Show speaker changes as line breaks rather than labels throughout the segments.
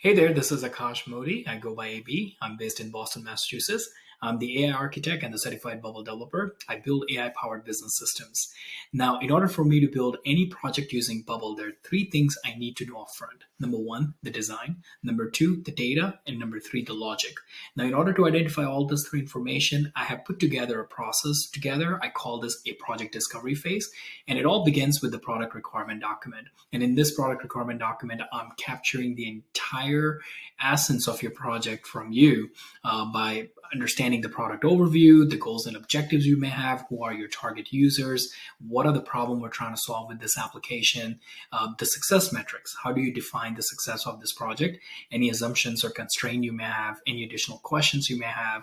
Hey there, this is Akash Modi. I go by AB. I'm based in Boston, Massachusetts. I'm the AI architect and the certified Bubble developer. I build AI-powered business systems. Now, in order for me to build any project using Bubble, there are three things I need to know upfront. Number one, the design. Number two, the data. And number three, the logic. Now, in order to identify all this three information, I have put together a process together. I call this a project discovery phase. And it all begins with the product requirement document. And in this product requirement document, I'm capturing the entire essence of your project from you by understanding the product overview, the goals and objectives you may have, who are your target users, what are the problem we're trying to solve with this application, the success metrics, how do you define the success of this project, any assumptions or constraint you may have, any additional questions you may have,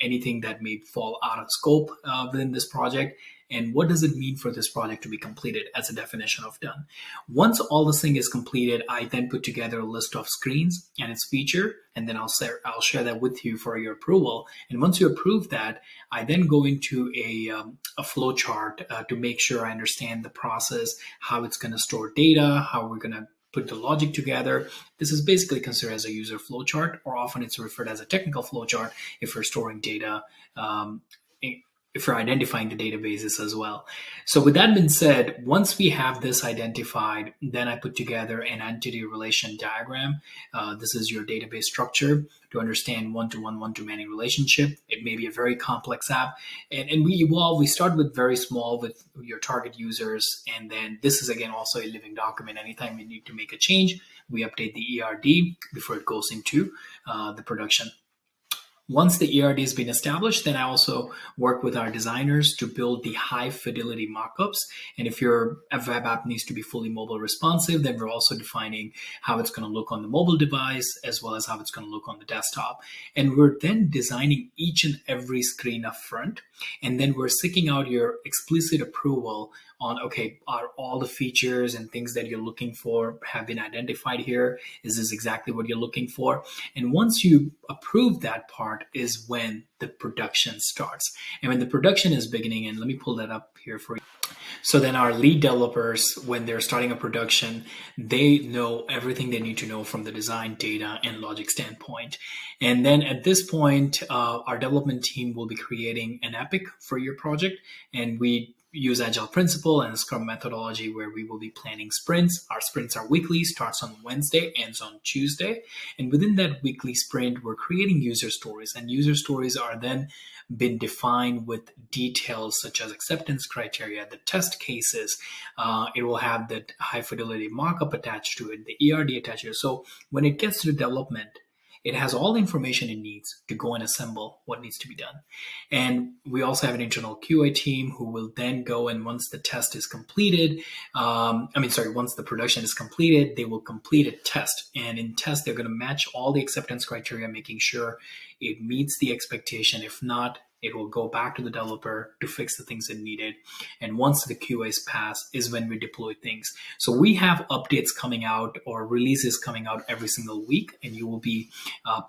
anything that may fall out of scope within this project, and what does it mean for this project to be completed as a definition of done. Once all this thing is completed, I then put together a list of screens and its feature, and then I'll share that with you for your approval. And once you approve that, I then go into a flow chart to make sure I understand the process, how it's going to store data, how we're going to put the logic together. This is basically considered as a user flow chart, or often it's referred as a technical flow chart if we're storing data, if you're identifying the databases as well. So with that being said, once we have this identified, then I put together an entity relation diagram. This is your database structure to understand one-to-one, one-to-many relationship. It may be a very complex app. And we evolve, we start with very small with your target users. And then this is again also a living document. Anytime we need to make a change, we update the ERD before it goes into the production. Once the ERD has been established, then I also work with our designers to build the high fidelity mockups. And if your web app needs to be fully mobile responsive, then we're also defining how it's going to look on the mobile device as well as how it's going to look on the desktop. And we're then designing each and every screen up front. And then we're seeking out your explicit approval on, okay, are all the features and things that you're looking for have been identified here? Is this exactly what you're looking for? And once you approve that part is when the production starts. And when the production is beginning, and let me pull that up here for you. So then our lead developers, when they're starting a production, they know everything they need to know from the design, data, and logic standpoint. And then at this point, our development team will be creating an epic for your project. And we use agile principle and scrum methodology where we will be planning sprints. Our sprints are weekly, starts on Wednesday, ends on Tuesday. And within that weekly sprint, we're creating user stories, and user stories are then been defined with details such as acceptance criteria, the test cases. It will have the high fidelity markup attached to it, the ERD attached to it. So when it gets to development, it has all the information it needs to go and assemble what needs to be done. And we also have an internal QA team who will then go, and once the test is completed, once the production is completed, they will complete a test. And in test, they're going to match all the acceptance criteria, making sure it meets the expectation. If not, it will go back to the developer to fix the things it needed. And once the QAs pass is when we deploy things. So we have updates coming out or releases coming out every single week, and you will be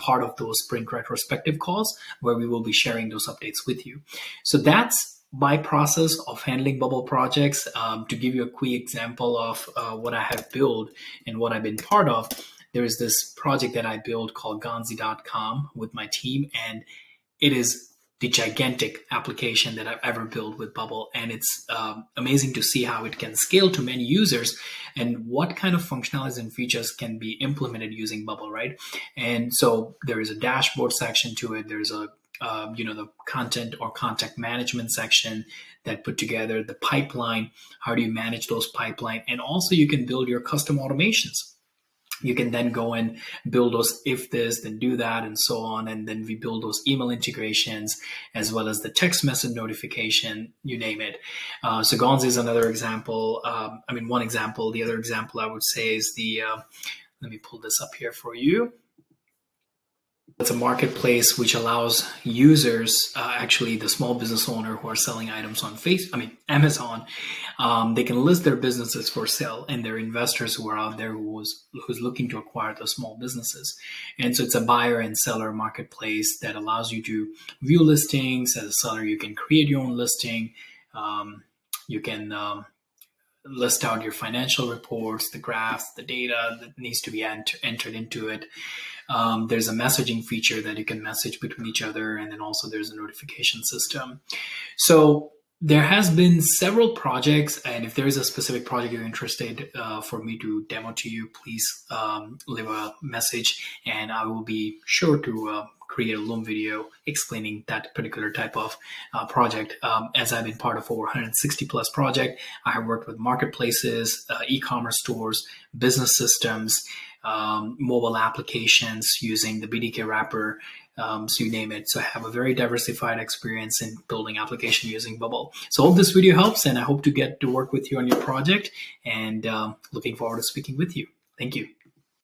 part of those sprint retrospective calls where we will be sharing those updates with you. So that's my process of handling Bubble projects. To give you a quick example of what I have built and what I've been part of, there is this project that I built called Gonzi.com with my team, and it is the gigantic application that I've ever built with Bubble. And it's amazing to see how it can scale to many users and what kind of functionalities and features can be implemented using Bubble, right? And so there is a dashboard section to it. There's a the content or contact management section that put together the pipeline. How do you manage those pipeline? And also you can build your custom automations. You can then go and build those if this, then do that, and so on. And then we build those email integrations as well as the text message notification, you name it. So Gonzi is another example. One example. The other example I would say is let me pull this up here for you. It's a marketplace which allows users, actually the small business owner who are selling items on Amazon, they can list their businesses for sale, and their investors who are out there who's looking to acquire those small businesses. And so it's a buyer and seller marketplace that allows you to view listings. As a seller, you can create your own listing. You can list out your financial reports, the graphs, the data that needs to be entered into it. There's a messaging feature that you can message between each other, and then also there's a notification system. So there has been several projects, and if there is a specific project you're interested for me to demo to you, please leave a message, and I will be sure to create a Loom video explaining that particular type of project. As I've been part of over 160 plus project, I have worked with marketplaces, e-commerce stores, business systems, mobile applications using the BDK wrapper, so you name it. So I have a very diversified experience in building application using Bubble. So hope this video helps, and I hope to get to work with you on your project, and looking forward to speaking with you. Thank you.